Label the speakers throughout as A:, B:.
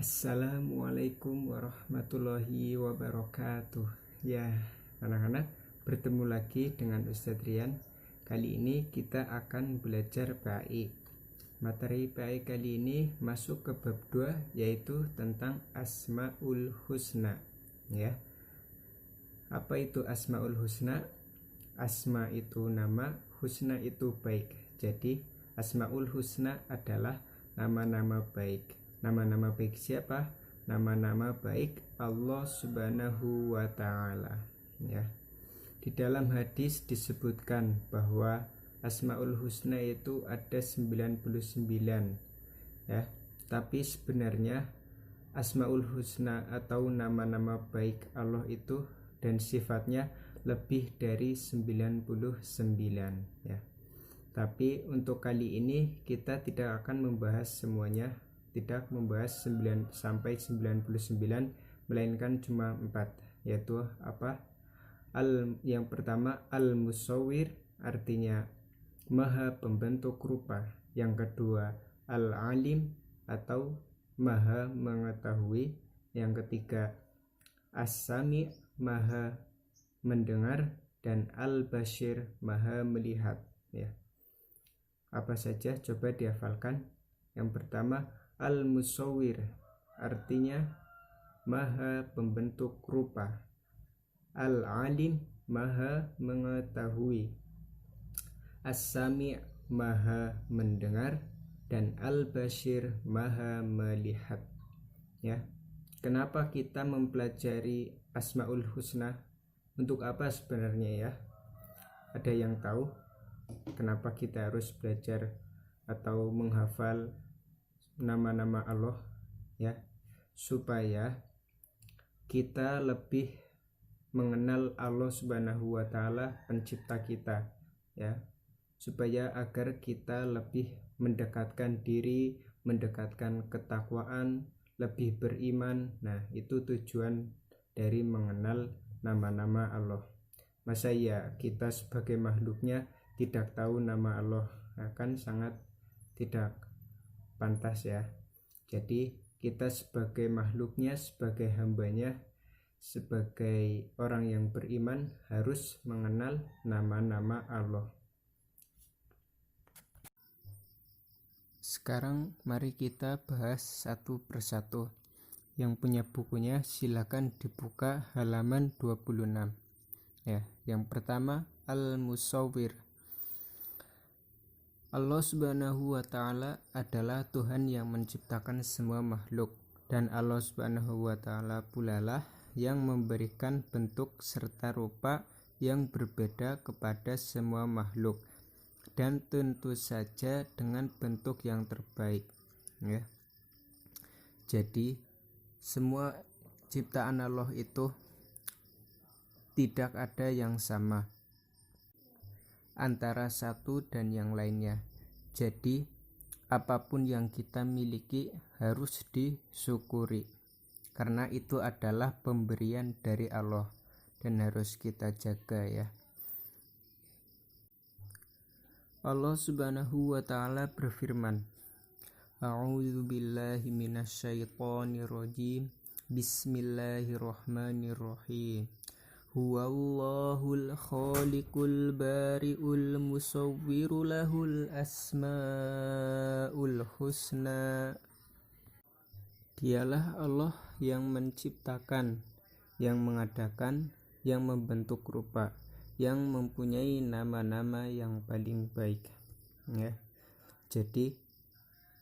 A: Assalamualaikum warahmatullahi wabarakatuh. Ya, anak-anak, bertemu lagi dengan Ustadz Rian. Kali ini kita akan belajar PAI. Materi PAI kali ini masuk ke bab 2, yaitu tentang Asmaul Husna. Ya. Apa itu Asmaul Husna? Asma itu nama, husna itu baik. Jadi Asmaul Husna adalah nama-nama baik. Nama-nama baik siapa? Nama-nama baik Allah Subhanahu wa Ta'ala. Ya. Di dalam hadis disebutkan bahwa Asmaul Husna itu ada 99. Ya. Tapi sebenarnya Asmaul Husna atau nama-nama baik Allah itu dan sifatnya lebih dari 99, ya. Tapi untuk kali ini kita tidak akan membahas semuanya, tidak membahas 9 sampai 99, melainkan cuma 4, yaitu apa? Yang pertama Al-Musawwir, artinya Maha Pembentuk rupa. Yang kedua Al-Alim atau Maha Mengetahui. Yang ketiga As-Sami, Maha Mendengar, dan Al-Bashir, Maha Melihat, ya. Apa saja? Coba dihafalkan. Yang pertama Al-Musawwir, artinya Maha Pembentuk rupa. Al-Alim, Maha Mengetahui. As-Sami', Maha Mendengar, dan Al-Bashir, Maha Melihat, ya. Kenapa kita mempelajari Asmaul Husna? Untuk apa sebenarnya, ya? Ada yang tahu kenapa kita harus belajar atau menghafal nama-nama Allah, ya? Supaya kita lebih mengenal Allah Subhanahu wa Ta'ala, pencipta kita, ya. Supaya agar kita lebih mendekatkan diri, mendekatkan ketakwaan, lebih beriman. Nah, itu tujuan dari mengenal nama-nama Allah. Masa ya kita sebagai makhluknya tidak tahu nama Allah? Akan sangat tidak pantas, ya. Jadi kita sebagai makhluknya, sebagai hambanya, sebagai orang yang beriman harus mengenal nama-nama Allah. Sekarang mari kita bahas satu persatu. Yang punya bukunya silakan dibuka halaman 26. Ya, yang pertama Al-Musawwir. Allah Subhanahu wa Ta'ala adalah Tuhan yang menciptakan semua makhluk, dan Allah Subhanahu wa Ta'ala pula lah yang memberikan bentuk serta rupa yang berbeda kepada semua makhluk, dan tentu saja dengan bentuk yang terbaik, ya. Jadi semua ciptaan Allah itu tidak ada yang sama antara satu dan yang lainnya. Jadi apapun yang kita miliki harus disyukuri, karena itu adalah pemberian dari Allah dan harus kita jaga, ya. Allah Subhanahu wa Ta'ala berfirman, A'udzu billahi minasyaitonir rajim. Bismillahirrahmanirrahim. Huwallahul khaliqul bari'ul musawwiru lahul asmaul husna. Dialah Allah yang menciptakan, yang mengadakan, yang membentuk rupa, yang mempunyai nama-nama yang paling baik, ya. Jadi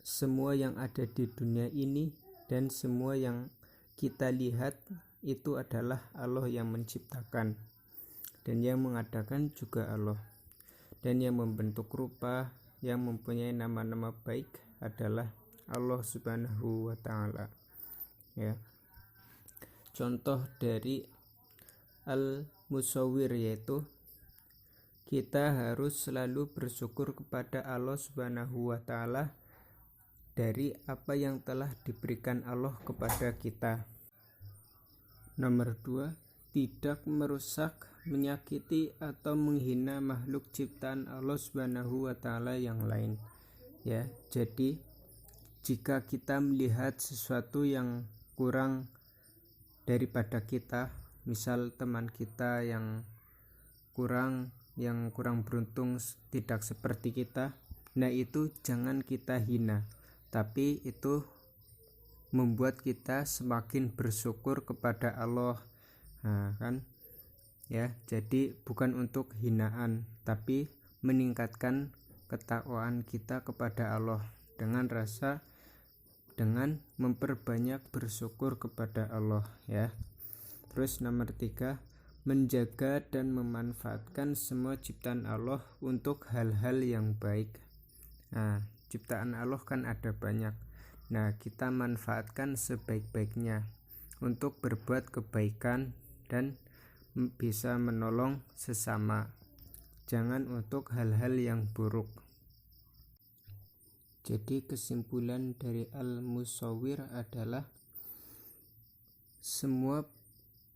A: semua yang ada di dunia ini dan semua yang kita lihat itu adalah Allah yang menciptakan, dan yang mengadakan juga Allah, dan yang membentuk rupa, yang mempunyai nama-nama baik adalah Allah Subhanahu wa Ta'ala, ya. Contoh dari Al-Musawwir yaitu kita harus selalu bersyukur kepada Allah Subhanahu wa Ta'ala dari apa yang telah diberikan Allah kepada kita. Nomor 2, tidak merusak, menyakiti atau menghina makhluk ciptaan Allah Subhanahu wa Ta'ala yang lain, ya. Jadi jika kita melihat sesuatu yang kurang daripada kita, misal teman kita yang kurang beruntung tidak seperti kita, nah itu jangan kita hina, tapi itu membuat kita semakin bersyukur kepada Allah. Nah, kan ya, jadi bukan untuk hinaan, tapi meningkatkan ketakwaan kita kepada Allah dengan memperbanyak bersyukur kepada Allah ya. Terus nomor 3, menjaga dan memanfaatkan semua ciptaan Allah untuk hal-hal yang baik. Nah, ciptaan Allah kan ada banyak. Nah, kita manfaatkan sebaik-baiknya untuk berbuat kebaikan dan bisa menolong sesama. Jangan untuk hal-hal yang buruk. Jadi kesimpulan dari Al-Musawwir adalah semua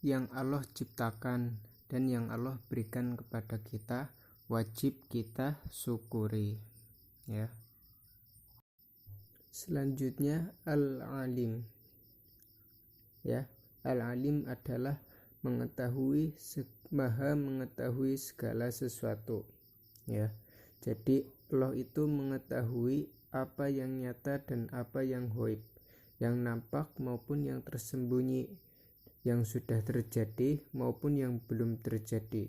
A: yang Allah ciptakan dan yang Allah berikan kepada kita wajib kita syukuri ya. Selanjutnya Al-Alim ya. Al-Alim adalah maha mengetahui segala sesuatu ya. Jadi Allah itu mengetahui apa yang nyata dan apa yang ghaib, yang nampak maupun yang tersembunyi, yang sudah terjadi maupun yang belum terjadi,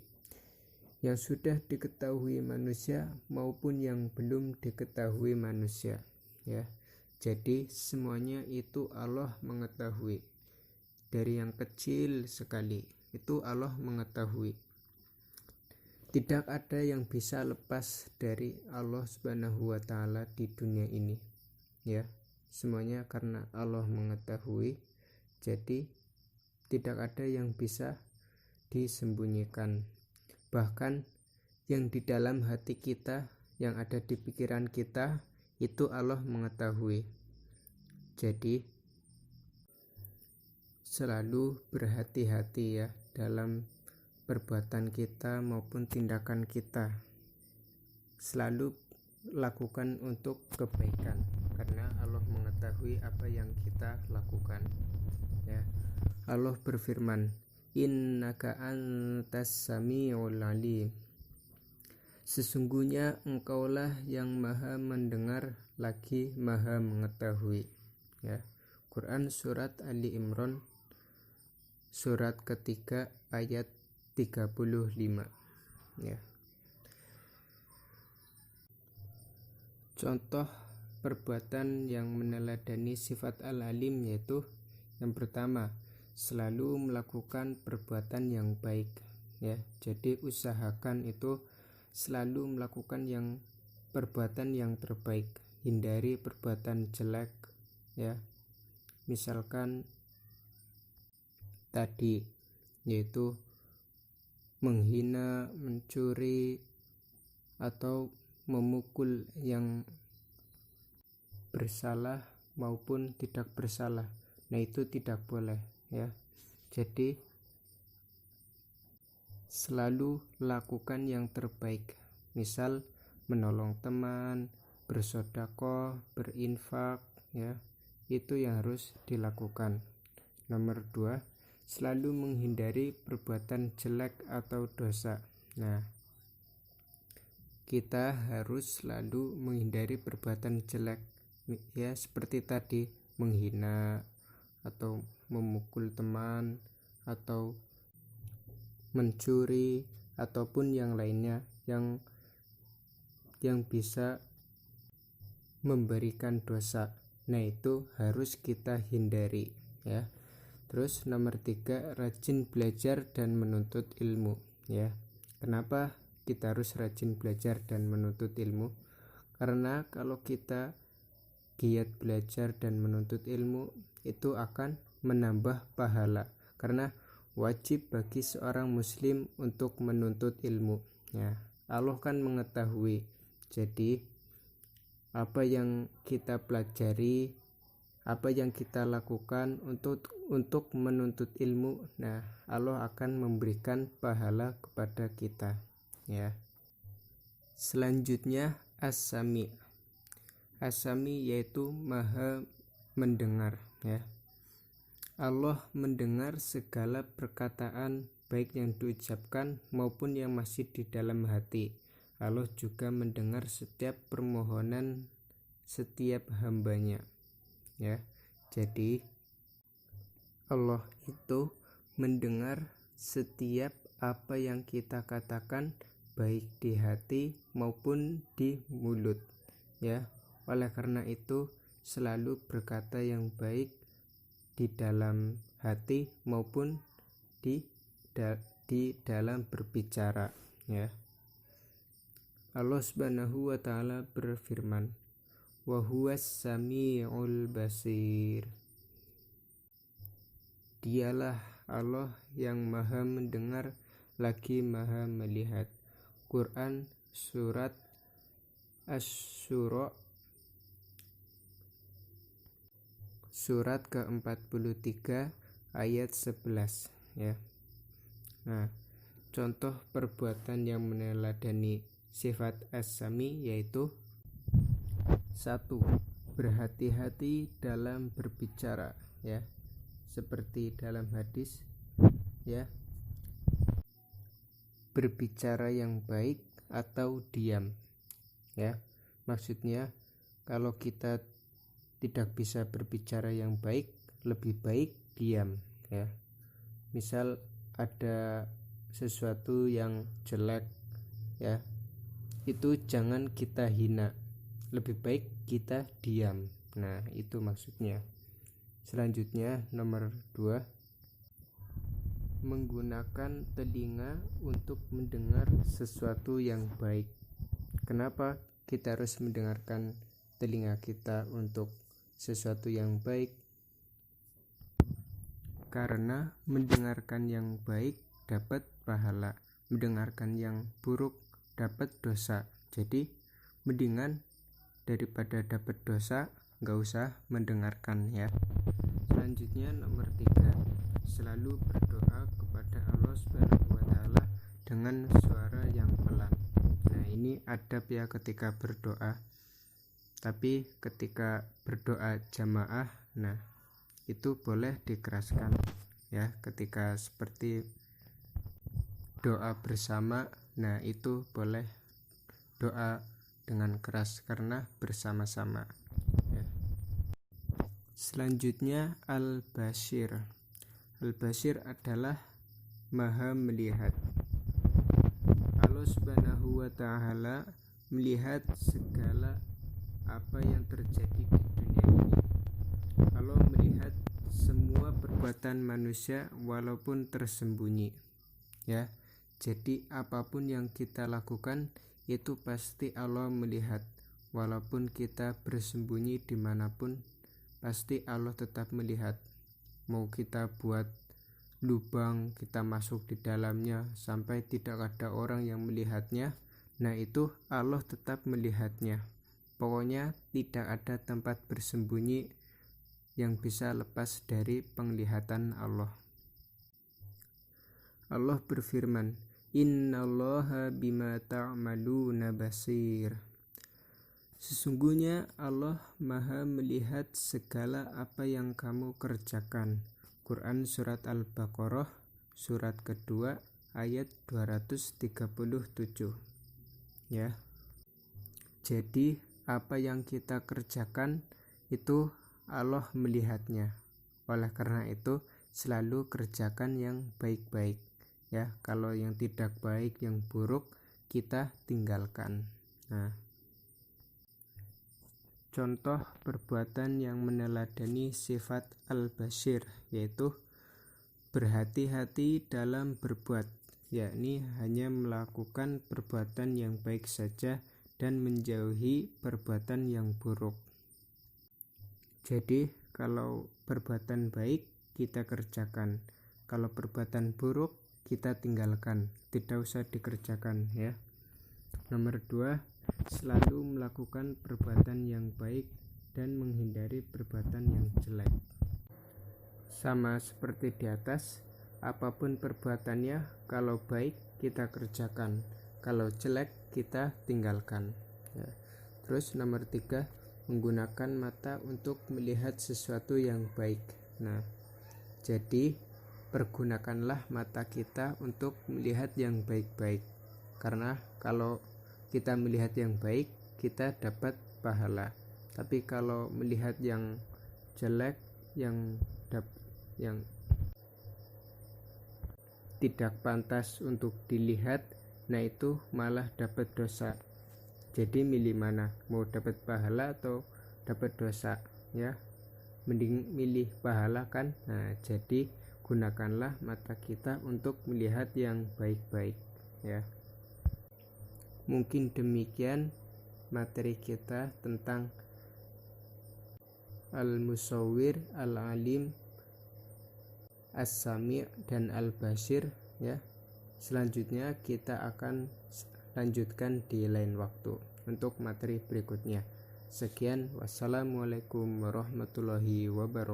A: yang sudah diketahui manusia maupun yang belum diketahui manusia ya. Jadi semuanya itu Allah mengetahui. Dari yang kecil sekali itu Allah mengetahui. Tidak ada yang bisa lepas dari Allah Subhanahu wa taala di dunia ini ya. Semuanya karena Allah mengetahui, jadi tidak ada yang bisa disembunyikan. Bahkan yang di dalam hati kita, yang ada di pikiran kita, itu Allah mengetahui. Jadi selalu berhati-hati ya dalam perbuatan kita maupun tindakan kita. Selalu lakukan untuk kebaikan karena Allah mengetahui apa yang kita lakukan ya. Allah berfirman, innaka antas samiul alim, sesungguhnya engkaulah yang maha mendengar lagi maha mengetahui ya. Quran surat Ali Imran surat ketiga ayat 35 ya. Contoh perbuatan yang meneladani sifat al-alim yaitu yang pertama, selalu melakukan perbuatan yang baik ya. Jadi usahakan itu selalu melakukan perbuatan yang terbaik, hindari perbuatan jelek ya. Misalkan tadi yaitu menghina, mencuri atau memukul yang bersalah maupun tidak bersalah. Nah, itu tidak boleh ya. Jadi selalu lakukan yang terbaik. Misal menolong teman, bersedekah, berinfak ya. Itu yang harus dilakukan. Nomor 2, selalu menghindari perbuatan jelek atau dosa. Nah, kita harus selalu menghindari perbuatan jelek ya, seperti tadi menghina atau memukul teman atau mencuri ataupun yang lainnya yang bisa memberikan dosa. Nah, itu harus kita hindari ya. Terus nomor 3, rajin belajar dan menuntut ilmu ya. Kenapa kita harus rajin belajar dan menuntut ilmu? Karena kalau kita giat belajar dan menuntut ilmu, itu akan menambah pahala. Karena wajib bagi seorang muslim untuk menuntut ilmu ya. Allah kan mengetahui. Jadi apa yang kita pelajari, apa yang kita lakukan untuk menuntut ilmu, nah Allah akan memberikan pahala kepada kita ya. Selanjutnya As-Sami. As-Sami yaitu Maha mendengar, ya. Allah mendengar segala perkataan baik yang diucapkan maupun yang masih di dalam hati. Allah juga mendengar setiap permohonan setiap hambanya, ya. Jadi Allah itu mendengar setiap apa yang kita katakan baik di hati maupun di mulut, ya. Oleh karena itu selalu berkata yang baik di dalam hati maupun di dalam berbicara, ya. Allah Subhanahu wa taala berfirman, wa huwas samiul basir. Dialah Allah yang Maha mendengar lagi Maha melihat. Quran surat Asy-Syura surat ke-43 ayat 11, ya. Nah, contoh perbuatan yang meneladani sifat As-Sami yaitu 1. Berhati-hati dalam berbicara, ya. Seperti dalam hadis, ya, berbicara yang baik atau diam, ya. Maksudnya kalau kita tidak bisa berbicara yang baik, lebih baik diam, ya. Misal ada sesuatu yang jelek, ya, itu jangan kita hina, lebih baik kita diam. Nah, itu maksudnya. Selanjutnya nomor 2, menggunakan telinga untuk mendengar sesuatu yang baik. Kenapa kita harus mendengarkan telinga kita untuk sesuatu yang baik? Karena mendengarkan yang baik dapat pahala, mendengarkan yang buruk dapat dosa. Jadi mendingan daripada dapat dosa nggak usah mendengarkan, ya. Selanjutnya nomor 3, selalu berdoa kepada Allah Subhanahu wa taala dengan suara yang pelan. Nah, ini adab, ya, ketika berdoa. Tapi ketika berdoa jamaah, nah itu boleh dikeraskan, ya. Ketika seperti doa bersama, nah itu boleh doa dengan keras karena bersama-sama, ya. Selanjutnya Al-Basir. Al-Basir adalah Maha melihat. Allah Subhanahu wa taala melihat segala apa yang terjadi di dunia ini. Allah melihat semua perbuatan manusia walaupun tersembunyi, ya. Jadi apapun yang kita lakukan itu pasti Allah melihat. Walaupun kita bersembunyi dimanapun, pasti Allah tetap melihat. Mau kita buat lubang, kita masuk di dalamnya sampai tidak ada orang yang melihatnya, nah itu Allah tetap melihatnya. Pokoknya tidak ada tempat bersembunyi yang bisa lepas dari penglihatan Allah. Allah berfirman, innallaha bima ta'maluna basir. Sesungguhnya Allah Maha melihat segala apa yang kamu kerjakan. Quran surat Al-Baqarah surat kedua ayat 237, ya. Jadi apa yang kita kerjakan itu Allah melihatnya. Oleh karena itu selalu kerjakan yang baik-baik, ya. Kalau yang tidak baik, yang buruk, kita tinggalkan. Nah, contoh perbuatan yang meneladani sifat Al-Basir yaitu berhati-hati dalam berbuat, yakni hanya melakukan perbuatan yang baik saja dan menjauhi perbuatan yang buruk. Jadi kalau perbuatan baik kita kerjakan, kalau perbuatan buruk kita tinggalkan, tidak usah dikerjakan, ya. Nomor 2, selalu melakukan perbuatan yang baik dan menghindari perbuatan yang jelek. Sama seperti di atas, apapun perbuatannya, kalau baik kita kerjakan, kalau jelek kita tinggalkan, ya. Terus nomor 3, menggunakan mata untuk melihat sesuatu yang baik. Nah, jadi pergunakanlah mata kita untuk melihat yang baik-baik, karena kalau kita melihat yang baik kita dapat pahala. Tapi kalau melihat yang jelek, yang tidak pantas untuk dilihat, nah itu malah dapat dosa. Jadi milih mana, mau dapat pahala atau dapat dosa ya? Mending milih pahala kan. Nah, jadi gunakanlah mata kita untuk melihat yang baik-baik ya. Mungkin demikian materi kita tentang Al-Musawwir, Al-Alim, As-Sami' dan Al-Basir ya. Selanjutnya kita akan lanjutkan di lain waktu untuk materi berikutnya. Sekian, wassalamualaikum warahmatullahi wabarakatuh.